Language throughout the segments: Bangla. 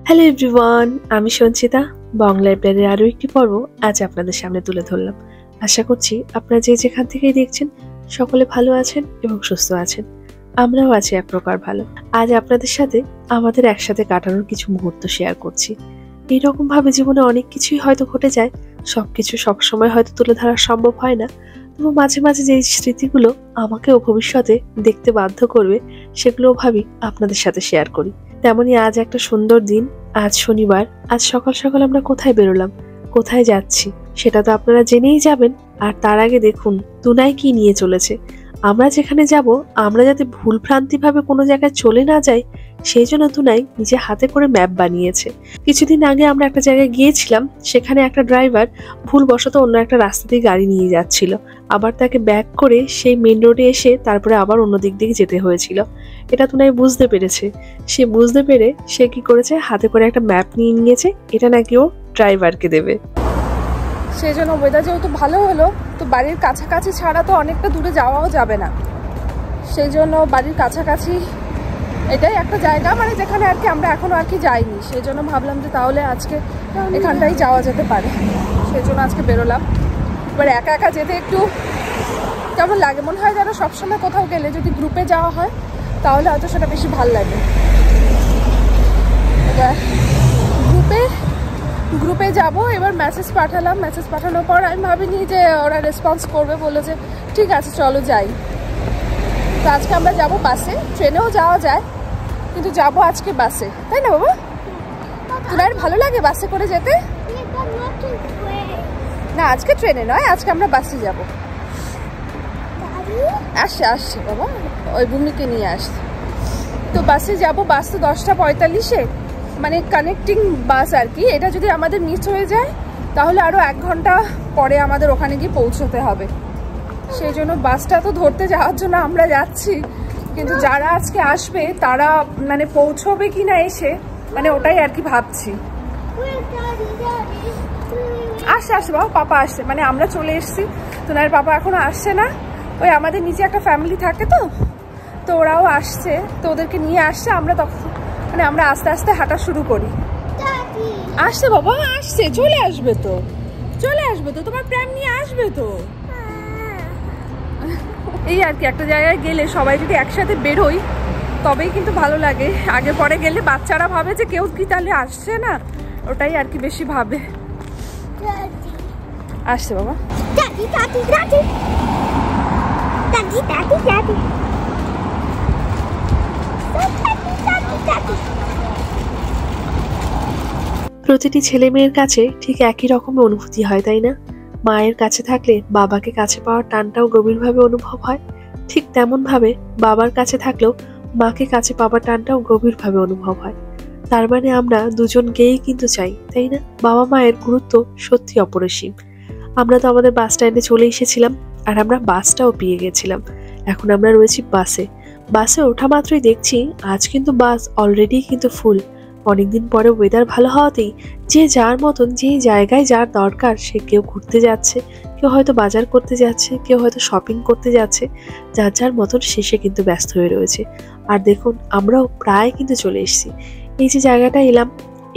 হ্যালো এভরিওয়ান, আমি সঞ্চিতা। বাংলা লাইব্রেরির আরও একটি পর্ব আজ আপনাদের সামনে তুলে ধরলাম। আশা করছি আপনারা যে যেখান থেকেই দেখছেন সকলে ভালো আছেন এবং সুস্থ আছেন। আমরাও আছি এক প্রকার ভালো। আজ আপনাদের সাথে আমাদের একসাথে কাটানোর কিছু মুহূর্ত শেয়ার করছি। এইরকম ভাবে জীবনে অনেক কিছুই হয়তো ঘটে যায়, সবকিছু সবসময় হয়তো তুলে ধরা সম্ভব হয় না, তবু মাঝে মাঝে যে স্মৃতিগুলো আমাকেও ভবিষ্যতে দেখতে বাধ্য করবে সেগুলোও ভাবি আপনাদের সাথে শেয়ার করি। তেমনই আজ একটা সুন্দর দিন, আজ শনিবার। আজ সকাল সকাল আমরা কোথায় বেরোলাম, কোথায় যাচ্ছি সেটা তো আপনারা জেনেই যাবেন। আর তার আগে দেখুন তুনাই কি নিয়ে চলেছে। আমরা যেখানে যাব আমরা যাতে ভুলভ্রান্তি ভাবে কোনো জায়গায় চলে না যাই সেই জন্য তুনাই নিজে হাতে করে ম্যাপ বানিয়েছে। কিছুদিন আগে আমরা একটা জায়গায় গিয়েছিলাম, সেখানে একটা ড্রাইভার ভুলবশত অন্য একটা রাস্তা দিয়ে গাড়ি নিয়ে যাচ্ছিল, আবার তাকে ব্যাক করে সেই মেন রোডে এসে তারপরে আবার অন্য দিক দিয়ে যেতে হয়েছিল। এটা তুনাই বুঝতে পেরেছে। সে বুঝতে পেরে সে কি করেছে, হাতে করে একটা ম্যাপ নিয়ে নিয়েছে, এটা নাকি ও ড্রাইভারকে দেবে। সেই জন্য ওয়েদার যেহেতু ভালো হলো, তো বাড়ির কাছাকাছি ছাড়া তো অনেকটা দূরে যাওয়াও যাবে না, সেই জন্য বাড়ির কাছাকাছি এটাই একটা জায়গা মানে যেখানে আর কি আমরা এখনো আর কি যাইনি, সেই জন্য ভাবলাম যে তাহলে আজকে এখানটাই যাওয়া যেতে পারে, সেই জন্য আজকে বেরোলাম। এবার একা একা যেতে একটু কেমন লাগে, মনে হয় যেন সবসময় কোথাও গেলে যদি গ্রুপে যাওয়া হয় তাহলে হয়তো সেটা বেশি ভালো লাগে। এবার গ্রুপে যাব। এবার মেসেজ পাঠালাম, মেসেজ পাঠানোর পর আমি ভাবিনি যে ওরা রেসপন্স করবে, বললো যে ঠিক আছে চলো যাই। তো আজকে আমরা যাব বাসে, ট্রেনেও যাওয়া যায় কিন্তু যাব আজকে বাসে, তাই না বাবা? তোমার ভালো লাগে বাসে করে যেতে? না আজকে ট্রেনে নয়, আজকে আমরা বাসে যাব। আসছে বাবা, ওই ভূমিকে নিয়ে আসছে। তো বাসে যাব, বাস তো 10:45-এ, মানে কানেক্টিং বাস আর কি। এটা যদি আমাদের মিস হয়ে যায় তাহলে আরও 1 ঘন্টা পরে আমাদের ওখানে গিয়ে পৌঁছতে হবে, সেই জন্য বাসটা তো ধরতে যাওয়ার জন্য আমরা যাচ্ছি। কিন্তু যারা আজকে আসবে তারা মানে পৌঁছবে কি না এসে, মানে ওটাই আর কি ভাবছি। আসছে বাবা, পাপা আসছে, মানে আমরা চলে এসছি, তোনার পাপা এখনো আসছে না। ওই আমাদের নিচে একটা ফ্যামিলি থাকে তো ওরাও আসছে, তো ওদেরকে নিয়ে আসছে। আমরা তখন মানে আমরা আস্তে আস্তে হাঁটা শুরু করি। আসছে বাবা, আসছে, চলে আসবে তো তোমার প্রেম নিয়ে আসবে তো। এই আর কি, একটা জায়গায় গেলে সবাই যদি একসাথে বেরোই তবেই কিন্তু ভালো লাগে। আগে পরে গেলে বাচ্চারা ভাবে যে কেউ কি তাহলে আসছে না, ওটাই আর কি বেশি ভাবে। আসছে বাবা। প্রতিটি ছেলে মেয়ের কাছে ঠিক একই রকমের অনুভূতি হয়, তাই না? মায়ের কাছে থাকলে বাবাকে কাছে পাওয়ার টানটাও গভীরভাবে অনুভব হয়, ঠিক তেমন ভাবে বাবার কাছে থাকলেও মাকে কাছে পাওয়ার টানটাও গভীরভাবে অনুভব হয়। তার মানে আমরা দুজনকেই কিন্তু চাই, তাই না? বাবা মায়ের গুরুত্ব সত্যি অপরিসীম। আমরা তো আমাদের বাস স্ট্যান্ডে চলে এসেছিলাম আর আমরা বাসটাও পেয়ে গেছিলাম। এখন আমরা রয়েছি বাসে ওঠা মাত্রই দেখছি আজ কিন্তু বাস অলরেডি কিন্তু ফুল। অনেকদিন পরে ওয়েদার ভালো হওয়াতেই যে যার মতন যে জায়গায় যার দরকার সে কেউ ঘুরতে যাচ্ছে, কেউ হয়তো বাজার করতে যাচ্ছে, কেউ হয়তো শপিং করতে যাচ্ছে, যার যার মতন শেষে কিন্তু ব্যস্ত হয়ে রয়েছে। আর দেখুন আমরাও প্রায় কিন্তু চলে এসেছি। এই যে জায়গাটা এলাম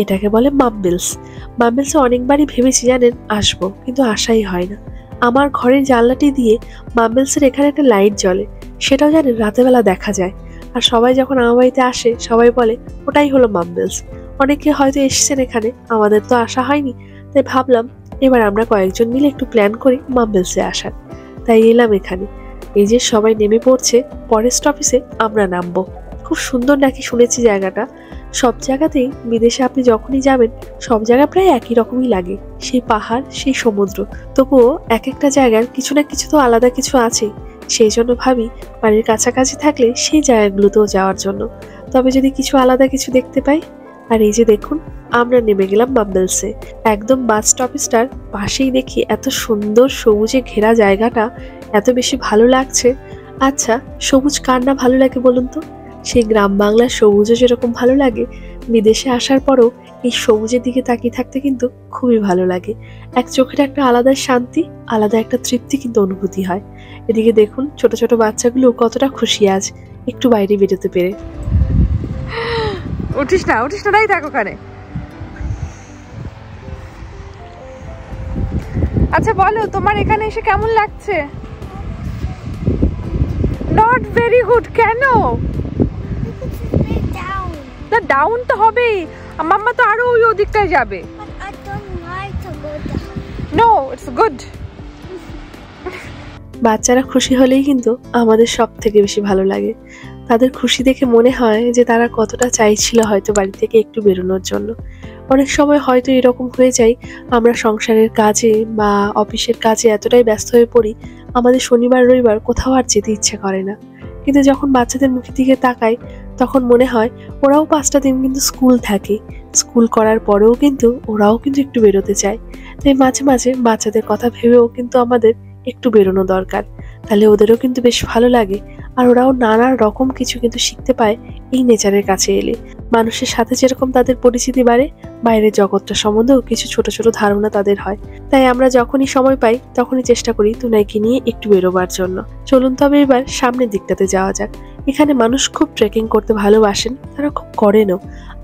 এটাকে বলে মামবেলসে অনেকবারই ভেবেছি জানেন আসবো, কিন্তু আশাই হয় না। আমার ঘরের জানলাটি দিয়ে মামবেলসের এখানে একটা লাইট জ্বলে, সেটাও জানেন রাতেবেলা দেখা যায়। আর সবাই যখন আমার বাড়িতে আসে সবাই বলে ওটাই হলো মামবেলস। অনেকে হয়তো এসেছেন এখানে, আমাদের তো আসা হয়নি, তাই ভাবলাম এবার আমরা কয়েকজন মিলে একটু প্ল্যান করি মামবেলসে আসার। তাই এলাম এখানে। এই যে সবাই নেমে পড়ছে, পরের স্টপেজে আমরা নামবো। খুব সুন্দর নাকি শুনেছি জায়গাটা। সব জায়গাতেই বিদেশে আপনি যখনই যাবেন সব জায়গা প্রায় একই রকমই লাগে, সেই পাহাড় সেই সমুদ্র, তবুও এক একটা জায়গার কিছু না কিছু তো আলাদা কিছু আছেই। সেই জন্য ভাবি বাড়ির কাছাকাছি থাকলে সেই জায়গাগুলোতেও যাওয়ার জন্য, তবে যদি কিছু আলাদা কিছু দেখতে পাই। আর এই যে দেখুন আমরা নেমে গেলাম মামবেলসে। একদম বাস স্টপেজটার পাশেই দেখি এত সুন্দর সবুজে ঘেরা জায়গাটা, এত বেশি ভালো লাগছে। আচ্ছা সবুজ কার না ভালো লাগে বলুন তো? সেই গ্রাম বাংলার সবুজও যেরকম ভালো লাগে, বিদেশে আসার পরও এই সবুজের দিকে তাকিয়ে থাকতে কিন্তু খুবই ভালো লাগে। এক চোখের একটা আলাদা শান্তি, আলাদা একটা তৃপ্তি কিন্তু অনুভূতি হয়। এদিকে দেখুন ছোট ছোট বাচ্চাগুলো কতটা খুশি আজ একটু বাইরে বেরোতে পেরে। উঠিস না, তাই থাক ওখানে। আচ্ছা বলো, তোমার এখানে এসে কেমন লাগছে? Not very good. কেন? না, ডাউন তো হবেই। মাম্মা তো আরো ওই ওদিকটায় যাবে। No, it's good. বাচ্চারা খুশি হলেই কিন্তু আমাদের সব থেকে বেশি ভালো লাগে। তাদের খুশি দেখে মনে হয় যে তারা কতটা চাইছিল হয়তো বাড়ি থেকে একটু বেরোনোর জন্য। অনেক সময় হয়তো এরকম হয়ে যায়, আমরা সংসারের কাজে বা অফিসের কাজে এতটাই ব্যস্ত হয়ে পড়ি, আমাদের শনিবার রবিবার কোথাও আর যেতে ইচ্ছে করে না। কিন্তু যখন বাচ্চাদের মুখের দিকে তাকাই, তখন মনে হয় ওরাও 5টা দিন কিন্তু স্কুল থাকে। স্কুল করার পরেও কিন্তু ওরাও কিন্তু একটু বেরোতে চায়। তাই মাঝে মাঝে বাচ্চাদের কথা ভেবেও কিন্তু আমাদের একটু বেরোনো দরকার। তাহলে ওদেরও কিন্তু বেশ ভালো লাগে, আর ওরাও নানা রকম কিছু কিন্তু শিখতে পায় এই নেচারের কাছে এলে। মানুষের সাথে যেরকম তাদের পরিচিতি বাড়ে, বাইরের জগৎটা সম্বন্ধেও কিছু ছোট ছোট ধারণা তাদের হয়। তাই আমরা যখনই সময় পাই তখনই চেষ্টা করি তুনাইকে নিয়ে একটু বেরোবার জন্য। চলুন তবে এবার সামনের দিকটাতে যাওয়া যাক। এখানে মানুষ খুব ট্রেকিং করতে ভালোবাসেন, তারা খুব করেনও।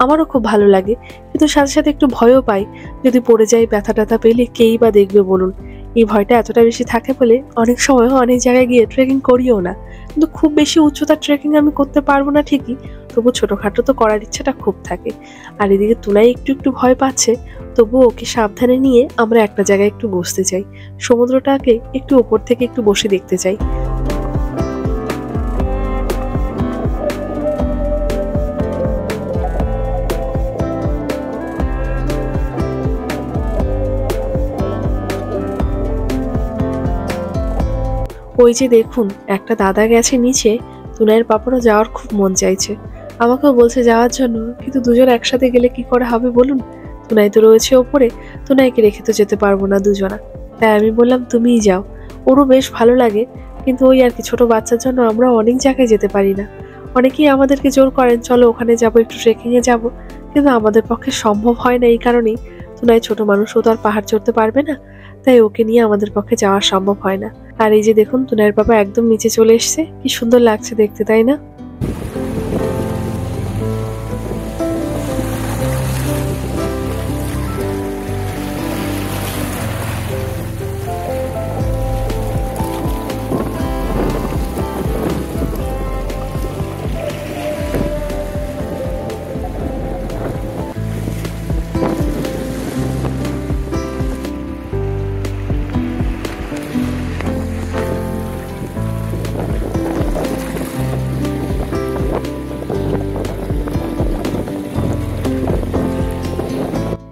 আমারও খুব ভালো লাগে, কিন্তু সাথে সাথে একটু ভয়ও পাই, যদি পড়ে যাই ব্যথা ট্যাথা পেলে কেই বা দেখবে বলুন। এই ভয়টা এতটা বেশি থাকে বলে অনেক সময় অনেক জায়গায় গিয়ে ট্রেকিং করিও না। কিন্তু খুব বেশি উচ্চতার ট্রেকিং আমি করতে পারবো না ঠিকই, তবু ছোটখাটো তো করার ইচ্ছাটা খুব থাকে। আর এদিকে তুলাই একটু একটু ভয় পাচ্ছে, তবু ওকে সাবধানে নিয়ে আমরা একটা জায়গায় একটু বসতে চাই, সমুদ্রটাকে একটু ওপর থেকে একটু বসে দেখতে চাই। ওই যে দেখুন, একটা দাদা গেছে নিচে, তুনাইয়ের পাপারও যাওয়ার খুব মন চাইছে, আমাকেও বলছে যাওয়ার জন্য, কিন্তু দুজন একসাথে গেলে কি করে হবে বলুন। তুনাই তো রয়েছে ওপরে, তুনাইকে রেখে তো যেতে পারবো না দুজনা। তাই আমি বললাম তুমিই যাও, ওরও বেশ ভালো লাগে। কিন্তু ওই আর কি, ছোট বাচ্চার জন্য আমরা অনেক জায়গায় যেতে পারি না। অনেকেই আমাদেরকে জোর করেন চলো ওখানে যাবো, একটু ট্রেকিংয়ে যাবো, কিন্তু আমাদের পক্ষে সম্ভব হয় না। এই কারণেই তুনাই ছোট মানুষ, ও তো আর পাহাড় চড়তে পারবে না, তাই ওকে নিয়ে আমাদের পক্ষে যাওয়া সম্ভব হয় না। আর এই যে দেখুন, তুনাইয়ের বাবা একদম নিচে চলে এসেছে, কি সুন্দর লাগছে দেখতে, তাই না?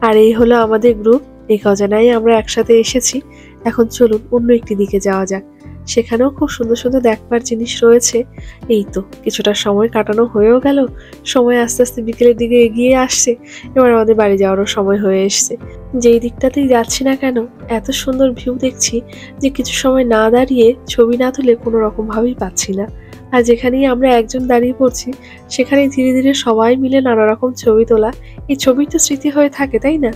আর এই হলো আমাদের গ্রুপ। এই অজানায় আমরা একসাথে এসেছি। এখন চলুন অন্য একটি দিকে যাওয়া যাক, সেখানেও খুব সুন্দর সুন্দর দেখবার জিনিস রয়েছে। এই তো কিছুটা সময় কাটানো হয়েও গেল, সময় আস্তে আস্তে বিকেলের দিকে এগিয়ে আসছে। এবার আমাদের বাড়ি যাওয়ারও সময় হয়ে এসছে। যেই দিকটাতেই যাচ্ছি না কেন, এত সুন্দর ভিউ দেখছি যে কিছু সময় না দাঁড়িয়ে ছবি না তুলে কোনো রকম ভাবেই পাচ্ছি না। আর যেখানেই আমরা একজন দাঁড়িয়ে পড়ছি, সেখানেই ধীরে ধীরে সবাই মিলে নানা রকম ছবি তোলা। এই ছবির তো স্মৃতি হয়ে থাকে, তাই না?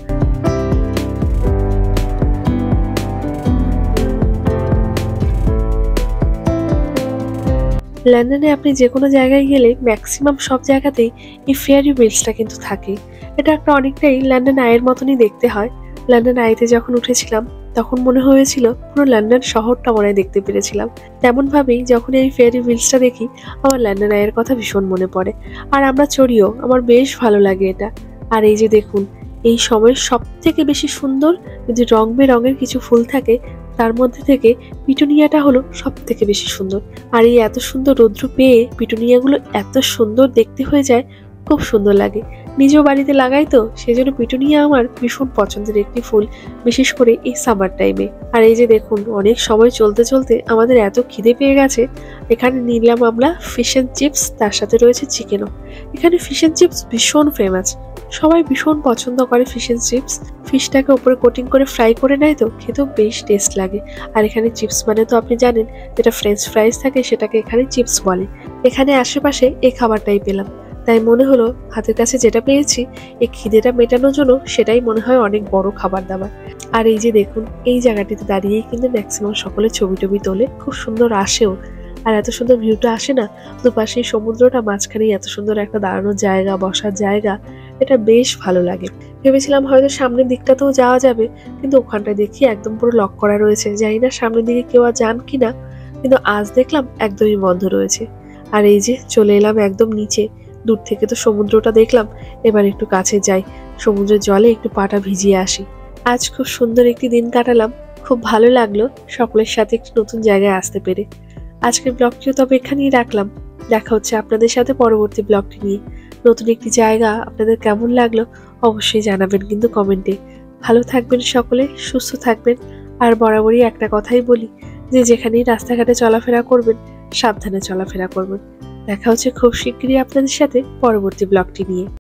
লন্ডনে আপনি যে কোনো জায়গায় গেলে ম্যাক্সিমাম সব জায়গাতেই এই ফেয়ারি হুইলসটা কিন্তু থাকে। এটা একটা অনেকটাই লন্ডন আইয়ের মতনই দেখতে হয়। লন্ডন আইতে যখন উঠেছিলাম তখন মনে হয়েছিল পুরো লন্ডন শহরটা মনে হয় দেখতে পেরেছিলাম। তেমন ভাবেই যখন এই ফেয়ারি হুইলসটা দেখি, আমার লন্ডন আইয়ের কথা ভীষণ মনে পড়ে। আর আমরা চড়িও, আমার বেশ ভালো লাগে এটা। আর এই যে দেখুন, এই সময় সব থেকে বেশি সুন্দর যদি রং বেরঙের কিছু ফুল থাকে, তার মধ্যে থেকে পিটুনিয়াটা হলো সব থেকে বেশি সুন্দর। আর এই এত সুন্দর রৌদ্র পেয়ে পিটুনিয়াগুলো এত সুন্দর দেখতে হয়ে যায়, খুব সুন্দর লাগে। নিজেও বাড়িতে লাগাই তো, সেজন্য পিটুনিয়া আমার ভীষণ পছন্দের একটি ফুল, বিশেষ করে এই সামার টাইমে। আর এই যে দেখুন, অনেক সময় চলতে চলতে আমাদের এত খিদে পেয়ে গেছে, এখানে নিলাম আমরা ফিশ এন্ড চিপস, তার সাথে রয়েছে চিকেনও। এখানে ফিশ এন্ড চিপস ভীষণ ফেমাস, সবাই ভীষণ পছন্দ করে ফিশ এন্ড চিপস। ফিশটাকে উপরে কোটিং করে ফ্রাই করে নেয় তো, খেতেও বেশ টেস্ট লাগে। আর এখানে চিপস মানে তো আপনি জানেন, যেটা ফ্রেঞ্চ ফ্রাইজ থাকে সেটাকে এখানে চিপস বলে। এখানে আশেপাশে এই খাবারটাই পেলাম, তাই মনে হলো হাতের কাছে যেটা পেয়েছি এই খিদেটা মেটানোর জন্য সেটাই মনে হয় অনেক বড় খাবার দাবার। আর এই যে দেখুন, এই জায়গাটিতে দাঁড়িয়েই কিন্তু ম্যাক্সিমাম সকলে ছবি টবি তোলে, খুব সুন্দর আসেও। আর এত সুন্দর ভিউটা আসে না, দুপাশে সমুদ্রটা, মাঝখানেই এত সুন্দর একটা দাঁড়ানোর জায়গা, বসার জায়গা, এটা বেশ ভালো লাগে। ভেবেছিলাম হয়তো সামনের দিকটাতেও যাওয়া যাবে, কিন্তু ওখানটায় দেখি একদম পুরো লক করা রয়েছে। জানি না সামনের দিকে কেউ যান কিনা, কিন্তু আজ দেখলাম একদমই বন্ধ রয়েছে। আর এই যে চলে এলাম একদম নিচে। দূর থেকে তো সমুদ্রটা দেখলাম, এবার একটু কাছে যাই, সমুদ্রের জলে একটু পাটা ভিজিয়ে আসি। আজ খুব সুন্দর একটি দিন কাটালাম, খুব ভালো লাগলো সকলের সাথে একটি নতুন জায়গায় আসতে পেরে। আজকের ব্লগটিও তবে এখানেই রাখলাম। দেখা হচ্ছে আপনাদের সাথে পরবর্তী ব্লগটি নিয়ে। নতুন একটি জায়গা আপনাদের কেমন লাগলো অবশ্যই জানাবেন কিন্তু কমেন্টে। ভালো থাকবেন সকলে, সুস্থ থাকবেন। আর বরাবরই একটা কথাই বলি, যে যেখানেই রাস্তাঘাটে চলাফেরা করবেন সাবধানে চলাফেরা করবেন। দেখা হচ্ছে খুব শিগগিরই আপনাদের সাথে পরবর্তী ব্লগটি নিয়ে।